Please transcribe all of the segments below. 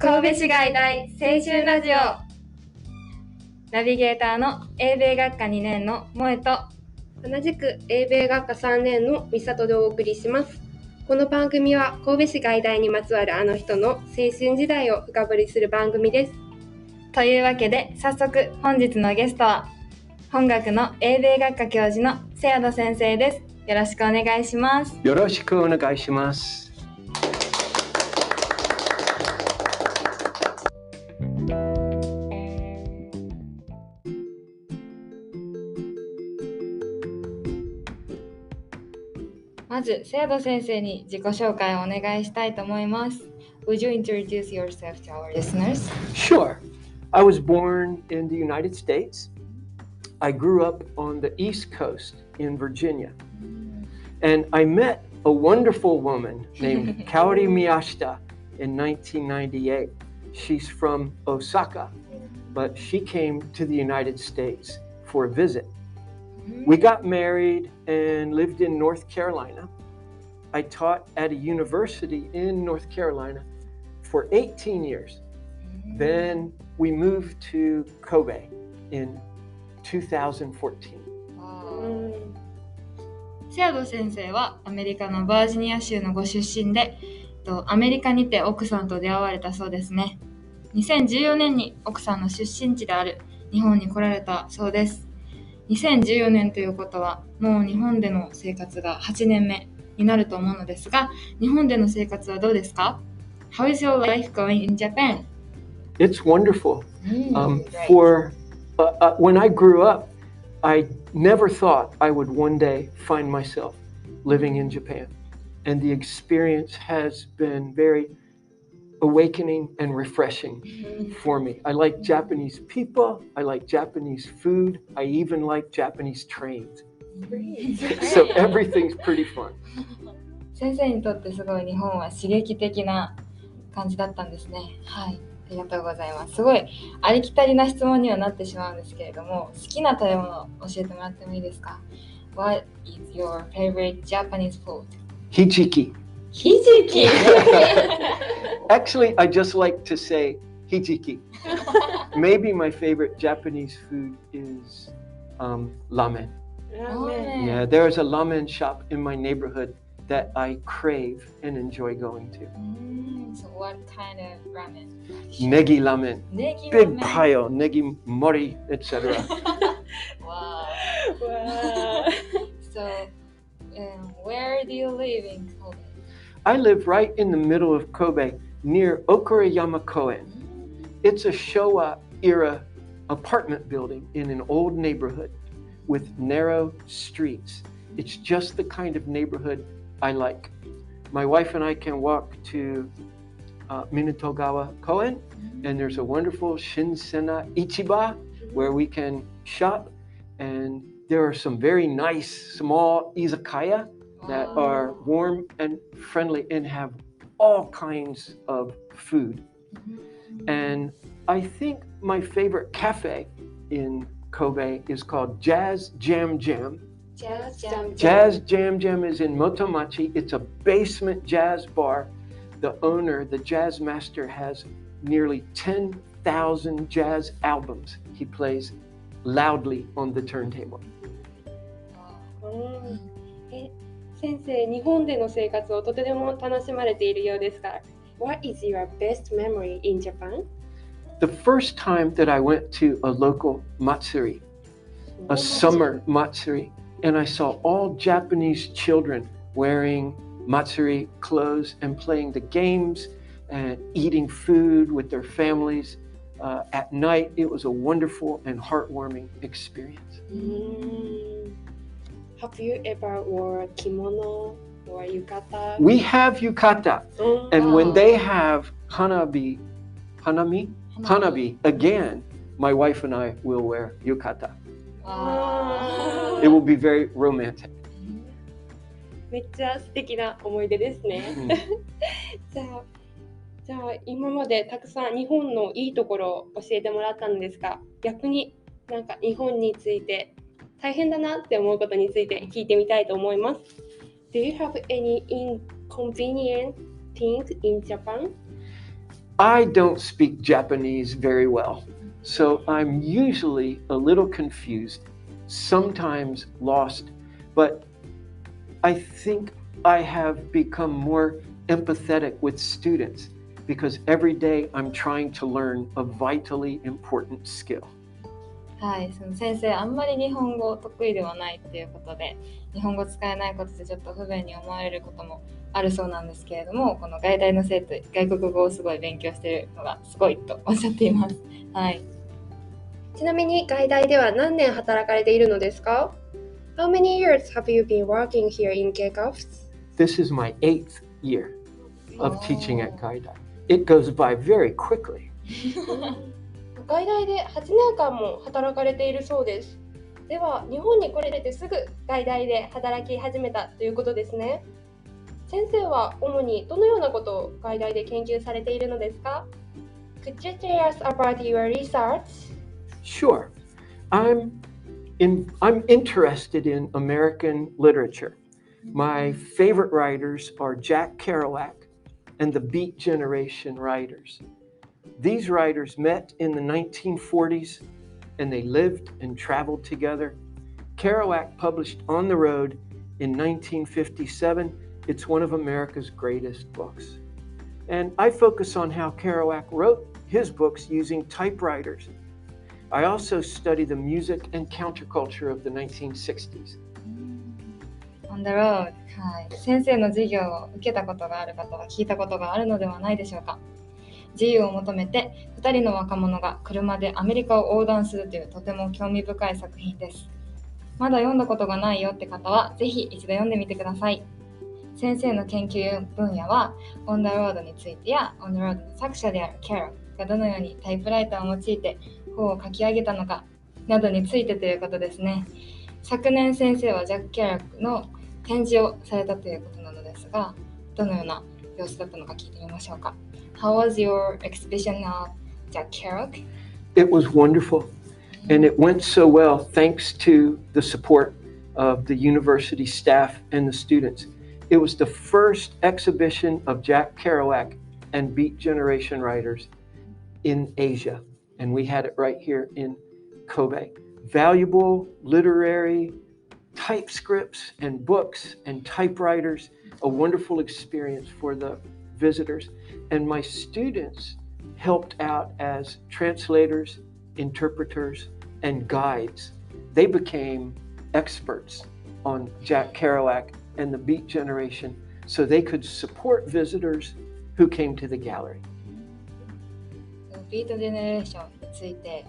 神戸市外大青春ラジオナビゲーターの英米学科2年の萌と同じく英米学科3年の美里でお送りします。この番組は神戸市外大にまつわるあの人の青春時代を深掘りする番組です。というわけで早速本日のゲストは本学の英米学科教授のTheado先生です。よろしくお願いします。よろしくお願いします。まずTheado先生に自己紹介をお願いしたいと思います。Would you introduce yourself to our listeners? Sure. I was born in the United States. I grew up on the East Coast in Virginia. And I met a wonderful woman named Kaori Miyashita in 1998. She's from Osaka, but she came to the United States for a visit. We got married and lived in North Carolina. I taught at a university in North Carolina for 18 years. Then we moved to Kobe in 2014. Theado先生はアメリカのバージニア州のご出身で、アメリカにて奥さんと出会われたそうですね。2014年に奥さんの出身地である日本に来られたそうです。2014年ということはもう日本での生活が8年目になると思うのですが、日本での生活はどうですか？ How is your life going in Japan? It's wonderful. When I grew up, I never thought I would one day find myself living in Japan. And the experience has been very awakening and refreshing for me. I like Japanese people. I like Japanese food. I even like Japanese trains. So everything's pretty fun. 先生にとってすごい日本は刺激的な感じだったんですね。はい。ありがとうございます。すごいありきたりな質問にはなってしまうんですけれども、好きな食べ物を教えてもらってもいいですか？ What is your favorite Japanese food? Hijiki. Hijiki? Actually, I just like to say hijiki. Maybe my favorite Japanese food is ramen. Yeah, there's a ramen shop in my neighborhood that I crave and enjoy going to. So what kind of ramen? Negi ramen. Negi Big ramen. pile, negi mori, etc. Wow. So, where do you live in Kobe? I live right in the middle of Kobe, near Okurayama Koen. It's a Showa era apartment building in an old neighborhood with narrow streets. It's just the kind of neighborhood I like. My wife and I can walk to Minatogawa Koen, and there's a wonderful Shinsena Ichiba where we can shop, and there are some very nice small izakaya that are warm and friendly and have all kinds of food. And I think my favorite cafe in Kobe is called Jazz Jam Jam. Jazz Jam Jam is in Motomachi. It's a basement jazz bar. The owner, the jazz master, has nearly 10,000 jazz albums. He plays loudly on the turntable. 先生、日本での生活をとても楽しまれているようですが、What is your best memory in Japan? The first time that I went to a local matsuri, a summer matsuri, and I saw all Japanese children wearing matsuri clothes and playing the games and eating food with their families. At night, it was a wonderful and heartwarming experience. Have you ever worn kimono or yukata? We have yukata, and when they have hanabi again, my wife and I will wear yukata. Wow. It will be very romantic. めっちゃ素敵な思い出ですね。じゃあ今までたくさん日本のいいところを教えてもらったんですが、逆になんか日本について大変だなって思うことについて聞いてみたいと思います。Do you have any inconvenient things in Japan? I don't speak Japanese very well, so I'm usually a little confused, sometimes lost, but I think I have become more empathetic with students because every day I'm trying to learn a vitally important skill. はい、その先生あんまり日本語得意ではないっていうことで、日本語使えないことでちょっと不便に思われることもあるそうなんですけれども、この外大の生徒、外国語をすごい勉強しているのがすごいとおっしゃっています。はい。ちなみに外大では何年働かれているのですか？ How many years have you been working here in K-COFs? This is my 8th year of teaching at Gaidai. It goes by very quickly. 外大で8年間も働かれているそうです。では、日本に来れてすぐ外大で働き始めたということですね。先生は主にどのようなことを外大で研究されているのですか？ Could you tell us about your research? Sure. I'm interested in American literature. My favorite writers are Jack Kerouac and the Beat Generation writers. These writers met in the 1940s and they lived and traveled together. Kerouac published On the Road in 1957. It's one of America's greatest books. And I focus on how Kerouac wrote his books using typewriters. I also study the music and counterculture of the 1960s. On the road、はい、先生の授業を受けたことがある方は聞いたことがあるのではないでしょうか。自由を求めて2人の若者が車でアメリカを横断するというとても興味深い作品です。まだ読んだことがないよって方はぜひ一度読んでみてください。先生の研究分野は On the Road についてや On the Road の作者である Kerouac がどのようにタイプライターを用いて本を書き上げたのかなどについてということですね。昨年先生はジャック・ケラックの展示をされたということなのですが、どのような様子だったのか聞いてみましょうか。How was your exhibition of Jack Kerouac? It was wonderful, and it went so well thanks to the support of the university staff and the students. It was the first exhibition of Jack Kerouac and Beat Generation writers in Asia, and we had it right here in Kobe. Valuable literary typescripts and books and typewriters, a wonderful experience for the visitors. And my students helped out as translators, interpreters, and guides. They became experts on Jack Kerouac and the Beat Generation so they could support visitors who came to the gallery. ビートジェネレーションについて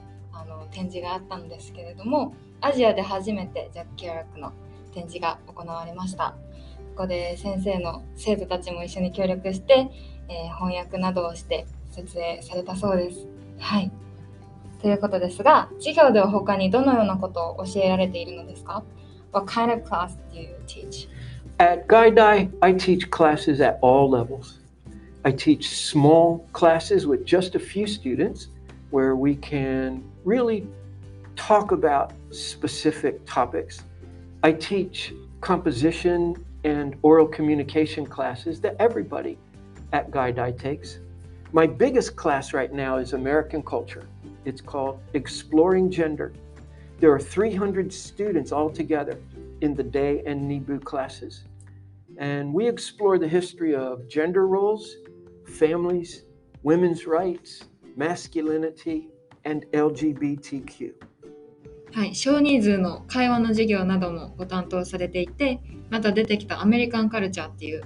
展示があったんですけれども、アジアで初めてジャック・ケラックの展示が行われました。ここで先生の生徒たちも一緒に協力して、翻訳などをして設営されたそうです。はい。ということですが、授業では他にどのようなことを教えられているのですか？ What kind of class do you teach? At Gaidai, I teach classes at all levels. I teach small classes with just a few students where we can really talk about specific topics. I teach composition and oral communication classes that everybody at Gaidai takes. My biggest class right now is American culture. It's called Exploring Gender. There are 300 students altogether in the day and Nibu classes. And we explore the history of gender roles, families, women's rights, masculinity, and LGBTQ. はい、少人数の会話の授業などもご担当されていて、また出てきたアメリカンカルチャーっていう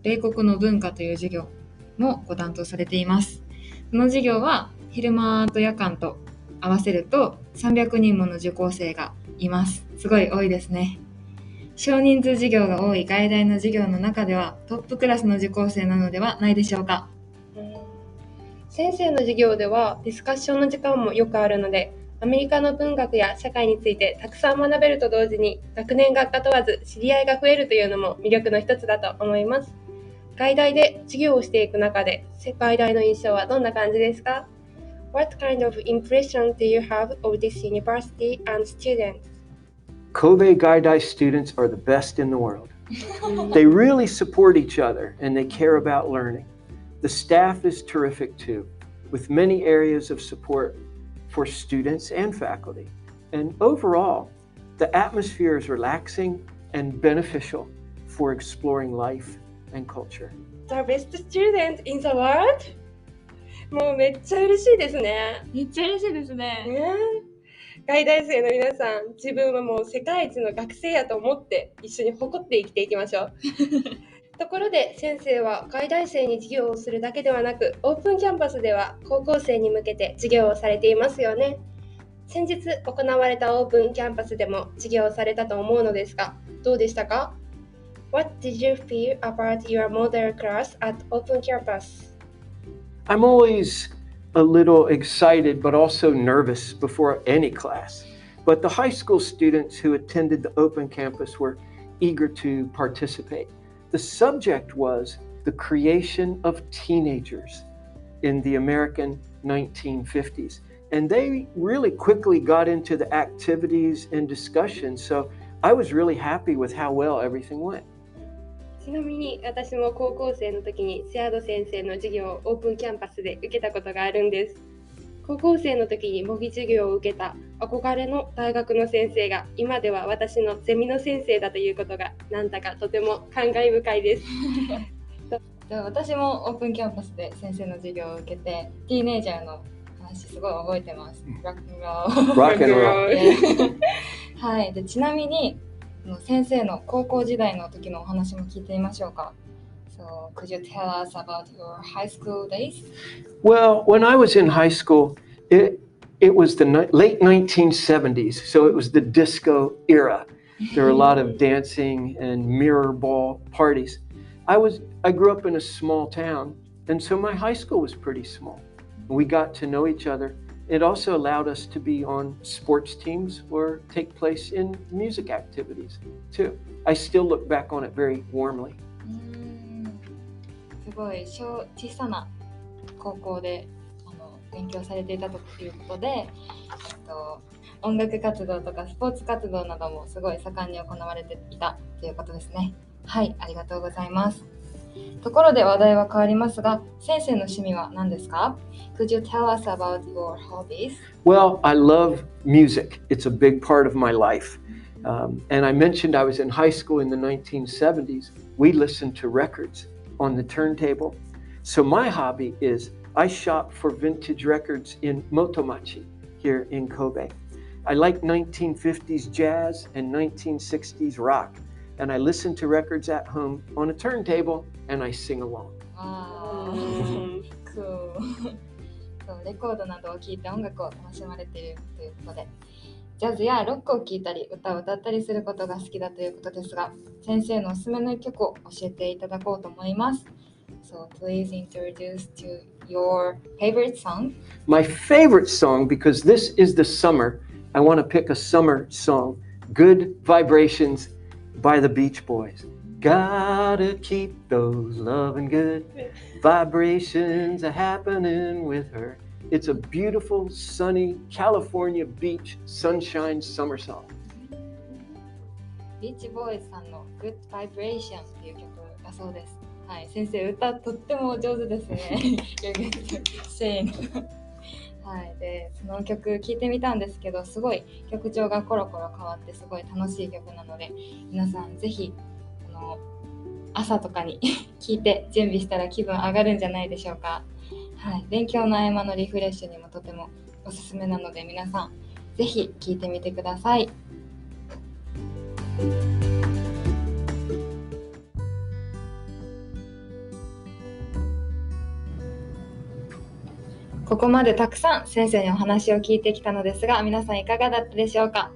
米国の文化という授業もご担当されています。この授業は昼間と夜間と合わせると300人もの受講生がいます。すごい多いですね。少人数授業が多い外大の授業の中ではトップクラスの受講生なのではないでしょうか。先生の授業ではディスカッションの時間もよくあるので、アメリカの文学や社会についてたくさん学べると同時に、学年学科問わず知り合いが増えるというのも魅力の一つだと思います。外大で授業をしていく中で、外大の印象はどんな感じですか？ What kind of impression do you have of this university and students? Kobe Gaidai students are the best in the world. They really support each other and they care about learning. The staff is terrific too, with many areas of support for students and faculty. And overall, the atmosphere is relaxing and beneficial for exploring life and culture. The best student in the world? もうめっちゃ嬉しいですね。めっちゃ嬉しいですね。外大生の皆さん、自分はもう世界一の学生やと思って一緒に誇って生きていきましょう。ところで先生は外大生に授業をするだけではなく、オープンキャンパスでは高校生に向けて授業をされていますよね。先日行われたオープンキャンパスでも授業をされたと思うのですが、どうでしたか？ What did you feel about your model class at Open Campus? I'm always a little excited but also nervous before any class. But the high school students who attended the open campus were eager to participate. The subject was the creation of teenagers in the American 1950s. And they really quickly got into the activities and discussions. So I was really happy with how well everything went. ちなみに私も高校生の時にセアド先生の授業をオープンキャンパスで受けたことがあるんです。高校生の時に模擬授業を受けた憧れの大学の先生が今では私のゼミの先生だということがなんだかとても感慨深いです。私もオープンキャンパスで先生の授業を受けてティーネイジャーの話すごい覚えてます。ロックンロール。Rock and roll. はい。でちなみに先生の高校時代の時のお話も聞いてみましょうか。So, could you tell us about your high school days? Well, when I was in high school, it was the late 1970s, so it was the disco era. There were a lot of dancing and mirror ball parties. I grew up in a small town, and so my high school was pretty small. We got to know each other. It also allowed us to be on sports teams or take place in music activities too. I still look back on it very warmly. すごい小さな高校で勉強されていたということで、音楽活動とかスポーツ活動などもすごい盛んに行われていたということですね。はい、ありがとうございます。ところで話題は変わりますが、先生の趣味は何ですか？ Could you tell us about your hobbies? Well, I love music. It's a big part of my life. And I mentioned I was in high school in the 1970s. We listened to records on the turntable. So my hobby is I shop for vintage records in Motomachi here in Kobe. I like 1950s jazz and 1960s rock. And I listen to records at home on a turntable and I sing along. Wow, cool. レコードなどを聴いて音楽を楽しまれているということで、ジャズやロックを聴いたり歌を歌ったりすることが好きだということですが、先生のおすすめの一曲を教えていただこうと思います。So please introduce to your favorite song. My favorite song, because this is the summer, I want to pick a summer song, Good Vibrations by the Beach Boys. Gotta keep those loving good vibrations a happening with her. It's a beautiful, sunny California beach sunshine summer song. ビーチボーイズさんの Good Vibration という曲だそうです。はい、先生歌とっても上手ですね。You're good to sing. はい、でその曲聴いてみたんですけど、すごい曲調がコロコロ変わってすごい楽しい曲なので、皆さんぜひ朝とかに聴いて準備したら気分上がるんじゃないでしょうか。はい、勉強の合間のリフレッシュにもとてもおすすめなので、皆さんぜひ聴いてみてください。ここまでたくさん先生にお話を聞いてきたのですが、皆さんいかがだったでしょうか。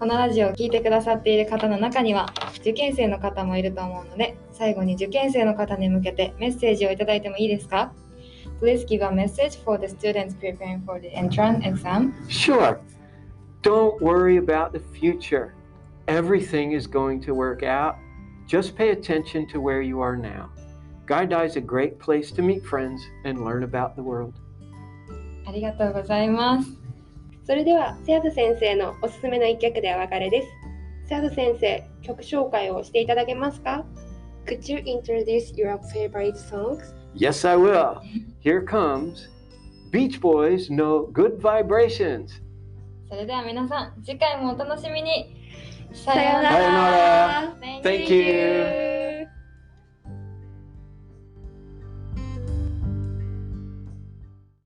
このラジオを聞いてくださっている方の中には受験生の方もいると思うので、最後に受験生の方に向けてメッセージをいただいてもいいですか？ Please give a message for the students preparing for the entrance exam. Sure. Don't worry about the future. Everything is going to work out. Just pay attention to where you are now. Gaidai is a great place to meet friends and learn about the world. ありがとうございます。それではセアド先生のおすすめの一曲でお別れです。セアド先生、曲紹介をしていただけますか？ Could you introduce your favorite songs Yes, I will. Here comes Beach Boys no Good Vibrations. それでは皆さん、次回もお楽しみに。ささようなさようなら。ら。Thank you.